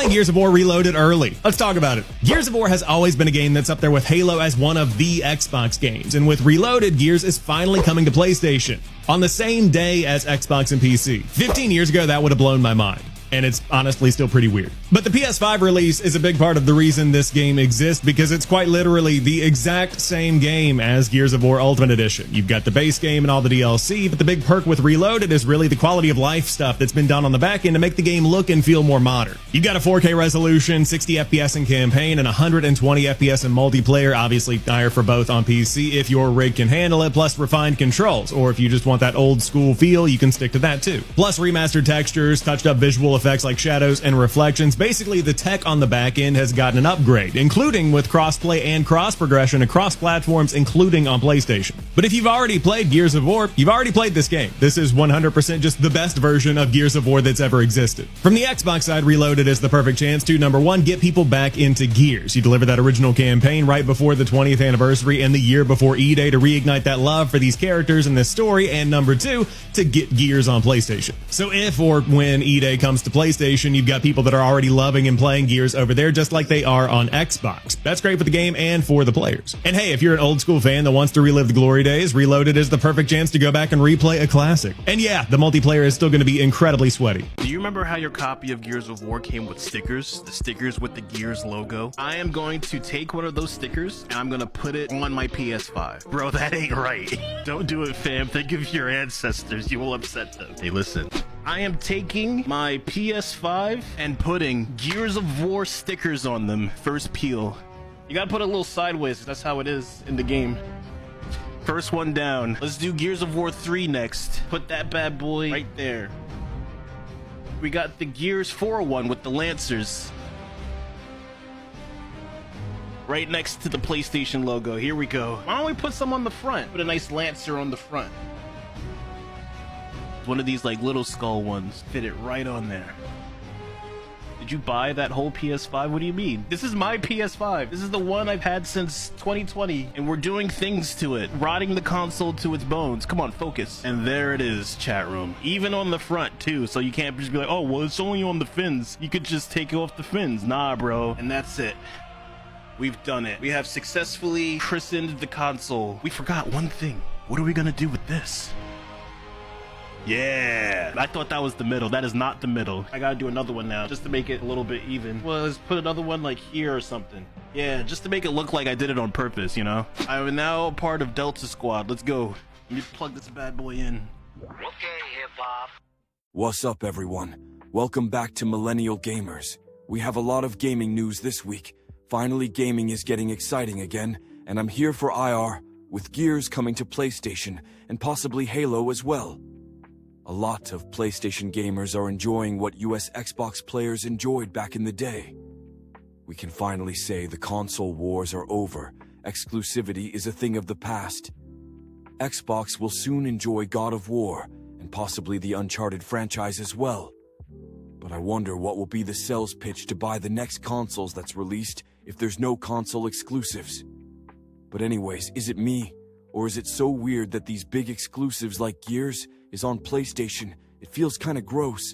play Gears of War Reloaded early? Let's talk about it. Gears of War has always been a game that's up there with Halo as one of the Xbox games, and with Reloaded, Gears is finally coming to PlayStation on the same day as Xbox and PC. 15 years ago, that would have blown my mind. And it's honestly still pretty weird. But the PS5 release is a big part of the reason this game exists, because it's quite literally the exact same game as Gears of War Ultimate Edition. You've got the base game and all the DLC, but the big perk with Reloaded is really the quality of life stuff that's been done on the back end to make the game look and feel more modern. You've got a 4K resolution, 60 FPS in campaign, and 120 FPS in multiplayer, obviously higher for both on PC if your rig can handle it, plus refined controls, or if you just want that old school feel, you can stick to that too. Plus remastered textures, touched up visual effects like shadows and reflections. Basically, the tech on the back end has gotten an upgrade, including with crossplay and cross progression across platforms, including on PlayStation. But if you've already played Gears of War, you've already played this game. This is 100% just the best version of Gears of War that's ever existed. From the Xbox side, Reloaded is the perfect chance to, number one, get people back into Gears. You deliver that original campaign right before the 20th anniversary and the year before E-Day to reignite that love for these characters and this story, and number two, to get Gears on PlayStation. So if or when E-Day comes to PlayStation, you've got people that are already loving and playing Gears over there just like they are on Xbox. That's great for the game and for the players. And hey, if you're an old school fan that wants to relive the glory days, Reloaded is the perfect chance to go back and replay a classic. And yeah, the multiplayer is still going to be incredibly sweaty. Do you remember how your copy of Gears of War came with stickers? The stickers with the Gears logo? I am going to take one of those stickers and I'm going to put it on my PS5. Bro, that ain't right. Don't do it, fam. Think of your ancestors. You will upset them. Hey, listen. I am taking my PS5 and putting Gears of War stickers on them. First peel. You gotta put it a little sideways. That's how it is in the game. First one down. Let's do Gears of War 3 next. Put that bad boy right there. We got the Gears 4 one with the Lancers. Right next to the PlayStation logo. Here we go. Why don't we put some on the front? Put a nice Lancer on the front. One of these like little skull ones. Fit it right on there. Did you buy that whole PS5? What do you mean? This is my PS5. This is the one I've had since 2020, and we're doing things to it, rotting the console to its bones. Come on, focus. And there it is, chat room. Even on the front too, so you can't just be like, oh, well, it's only on the fins. You could just take off the fins. Nah, bro. And that's it. We've done it. We have successfully christened the console. We forgot one thing. What are we gonna do with this? Yeah, I thought that was the middle. That is not the middle. I gotta do another one now just to make it a little bit even. Well, let's put another one like here or something. Yeah, just to make it look like I did it on purpose, you know? I'm now part of Delta Squad. Let's go. Let me plug this bad boy in. Okay, hip-hop. What's up, everyone? Welcome back to Millennial Gamers. We have a lot of gaming news this week. Finally, gaming is getting exciting again, and I'm here for IR, with Gears coming to PlayStation, and possibly Halo as well. A lot of PlayStation gamers are enjoying what US Xbox players enjoyed back in the day. We can finally say the console wars are over. Exclusivity is a thing of the past. Xbox will soon enjoy God of War, and possibly the Uncharted franchise as well. But I wonder what will be the sales pitch to buy the next consoles that's released if there's no console exclusives. But anyways, is it me? Or is it so weird that these big exclusives like Gears is on PlayStation? It feels kinda gross.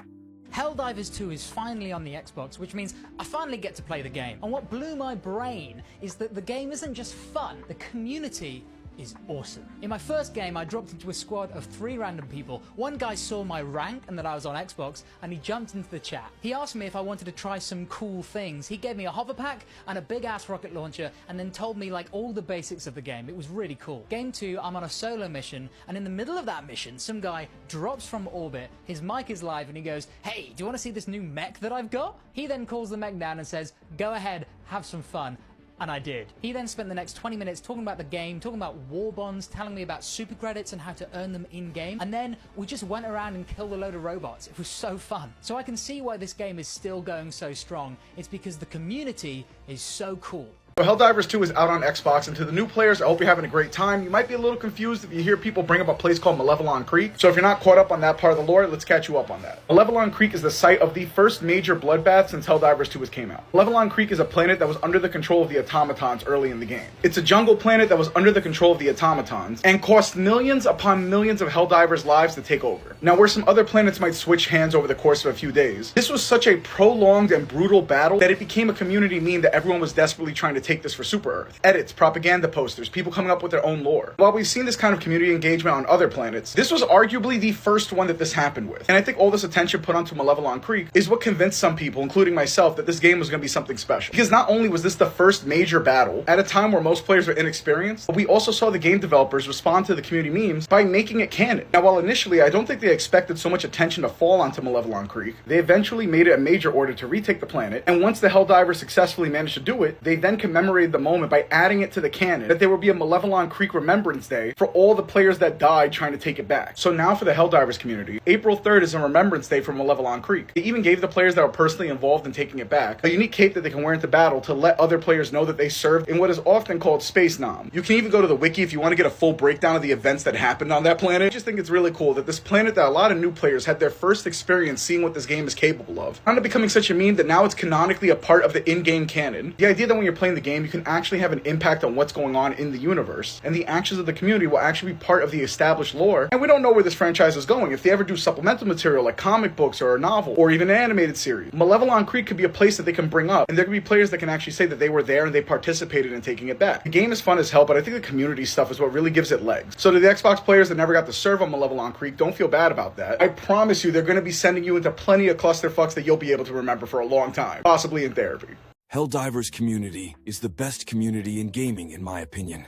Helldivers 2 is finally on the Xbox, which means I finally get to play the game. And what blew my brain is that the game isn't just fun, the community is awesome. In my first game, I dropped into a squad of 3 random people. One guy saw my rank and that I was on Xbox, and he jumped into the chat. He asked me if I wanted to try some cool things. He gave me a hover pack and a big ass rocket launcher, and then told me like all the basics of the game. It was really cool. Game 2, I'm on a solo mission, and in the middle of that mission, some guy drops from orbit, his mic is live, and he goes, "Hey, do you want to see this new mech that I've got?" He then calls the mech down and says, "Go ahead, have some fun." And I did. He then spent the next 20 minutes talking about the game, talking about war bonds, telling me about super credits and how to earn them in-game. And then we just went around and killed a load of robots. It was so fun. So I can see why this game is still going so strong. It's because the community is so cool. So Helldivers 2 is out on Xbox, and to the new players, I hope you're having a great time. You might be a little confused if you hear people bring up a place called Millennial Creek. So if you're not caught up on that part of the lore, let's catch you up on that. Millennial Creek is the site of the first major bloodbath since Helldivers 2 came out. Millennial Creek is a planet that was under the control of the automatons early in the game. It's a jungle planet that was under the control of the automatons and cost millions upon millions of Helldivers' lives to take over. Now, where some other planets might switch hands over the course of a few days, this was such a prolonged and brutal battle that it became a community meme that everyone was desperately trying to take this for Super Earth. Edits, propaganda posters, people coming up with their own lore. While we've seen this kind of community engagement on other planets, this was arguably the first one that this happened with. And I think all this attention put onto Millennial Creek is what convinced some people, including myself, that this game was going to be something special. Because not only was this the first major battle at a time where most players were inexperienced, but we also saw the game developers respond to the community memes by making it canon. Now, while initially I don't think they expected so much attention to fall onto Millennial Creek, they eventually made it a major order to retake the planet, and once the Helldivers successfully managed to do it, they then commemorated the moment by adding it to the canon that there will be a Millennial Creek Remembrance Day for all the players that died trying to take it back. So now for the Helldivers community, April 3rd is a Remembrance Day for Millennial Creek. They even gave the players that were personally involved in taking it back a unique cape that they can wear into battle to let other players know that they served in what is often called Space Nom. You can even go to the wiki if you want to get a full breakdown of the events that happened on that planet. I just think it's really cool that this planet that a lot of new players had their first experience seeing what this game is capable of, kind of becoming such a meme that now it's canonically a part of the in-game canon. The idea that when you're playing the game, you can actually have an impact on what's going on in the universe, and the actions of the community will actually be part of the established lore. And we don't know where this franchise is going. If they ever do supplemental material like comic books or a novel or even an animated series, Millennial Creek could be a place that they can bring up, and there could be players that can actually say that they were there and they participated in taking it back. The game is fun as hell, but I think the community stuff is what really gives it legs. So to the Xbox players that never got to serve on Millennial Creek, don't feel bad about that. I promise you they're going to be sending you into plenty of clusterfucks that you'll be able to remember for a long time, possibly in therapy. Helldivers community is the best community in gaming, in my opinion.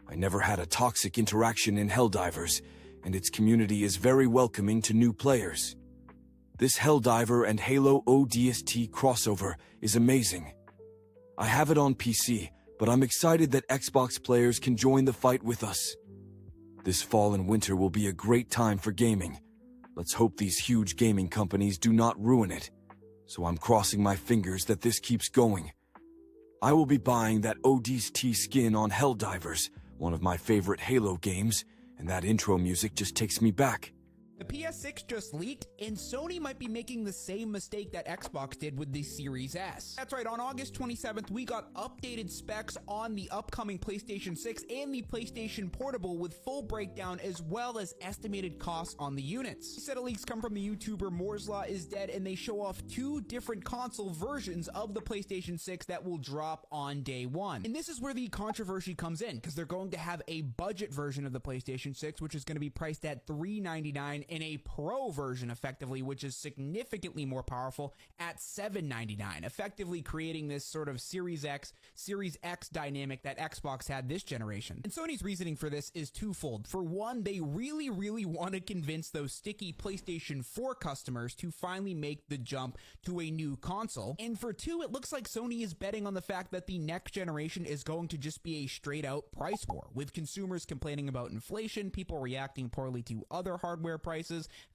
I never had a toxic interaction in Helldivers, and its community is very welcoming to new players. This Helldiver and Halo ODST crossover is amazing. I have it on PC, but I'm excited that Xbox players can join the fight with us. This fall and winter will be a great time for gaming. Let's hope these huge gaming companies do not ruin it. So I'm crossing my fingers that this keeps going. I will be buying that ODST skin on Helldivers, one of my favorite Halo games, and that intro music just takes me back. The PS6 just leaked, and Sony might be making the same mistake that Xbox did with the Series S. That's right, on August 27th, we got updated specs on the upcoming PlayStation 6 and the PlayStation Portable with full breakdown as well as estimated costs on the units. These set of leaks come from the YouTuber Moore's Law is Dead, and they show off two different console versions of the PlayStation 6 that will drop on day one. And this is where the controversy comes in, because they're going to have a budget version of the PlayStation 6, which is going to be priced at $399, in a Pro version, effectively, which is significantly more powerful, at $799, effectively creating this sort of Series X, Series X dynamic that Xbox had this generation. And Sony's reasoning for this is twofold. For one, they really want to convince those sticky PlayStation 4 customers to finally make the jump to a new console. And for two, it looks like Sony is betting on the fact that the next generation is going to just be a straight out price war, with consumers complaining about inflation, people reacting poorly to other hardware prices.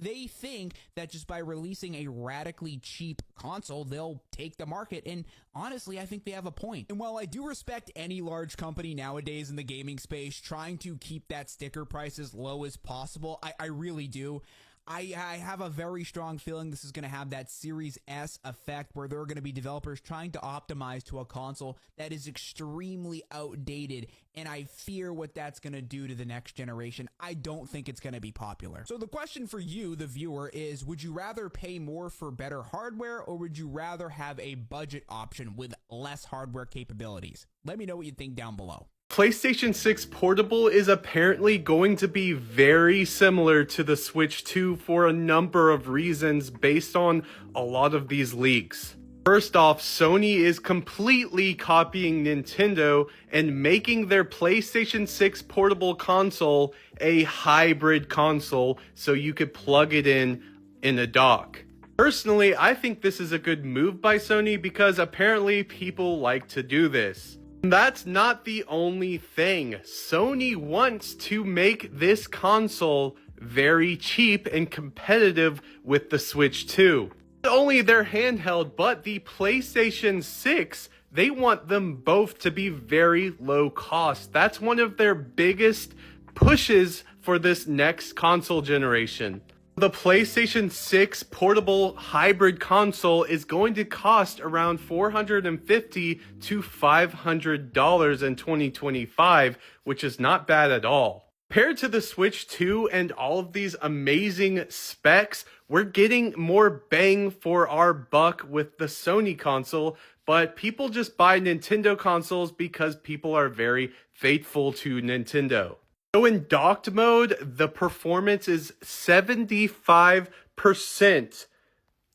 They think that just by releasing a radically cheap console, they'll take the market, and honestly, I think they have a point. And while I do respect any large company nowadays in the gaming space trying to keep that sticker price as low as possible, I really do. I have a very strong feeling this is going to have that Series S effect, where there are going to be developers trying to optimize to a console that is extremely outdated, and I fear what that's going to do to the next generation. I don't think it's going to be popular. So the question for you, the viewer, is would you rather pay more for better hardware, or would you rather have a budget option with less hardware capabilities? Let me know what you think down below. PlayStation 6 Portable is apparently going to be very similar to the Switch 2 for a number of reasons based on a lot of these leaks. First off, Sony is completely copying Nintendo and making their PlayStation 6 Portable console a hybrid console so you could plug it in a dock. Personally, I think this is a good move by Sony because apparently people like to do this. That's not the only thing. Sony wants to make this console very cheap and competitive with the Switch 2. Not only their handheld, but the PlayStation 6, they want them both to be very low cost. That's one of their biggest pushes for this next console generation. The PlayStation 6 portable hybrid console is going to cost around $450 to $500 in 2025, which is not bad at all. Compared to the Switch 2 and all of these amazing specs, we're getting more bang for our buck with the Sony console, but people just buy Nintendo consoles because people are very faithful to Nintendo. So in docked mode, the performance is 75%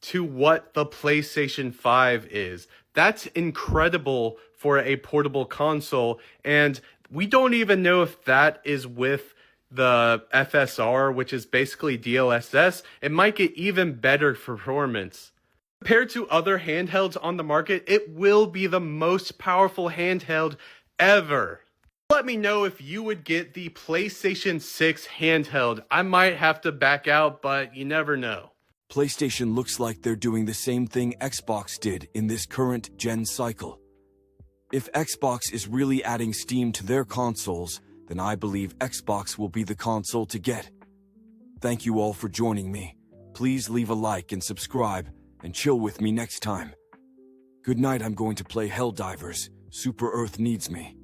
to what the PlayStation 5 is. That's incredible for a portable console, and we don't even know if that is with the FSR, which is basically DLSS. It might get even better performance. Compared to other handhelds on the market, it will be the most powerful handheld ever. Let me know if you would get the PlayStation 6 handheld. I might have to back out, but you never know. PlayStation looks like they're doing the same thing Xbox did in this current gen cycle. If Xbox is really adding steam to their consoles, then I believe Xbox will be the console to get. Thank you all for joining me. Please leave a like and subscribe, and chill with me next time. Good night. I'm going to play Helldivers. Super Earth needs me.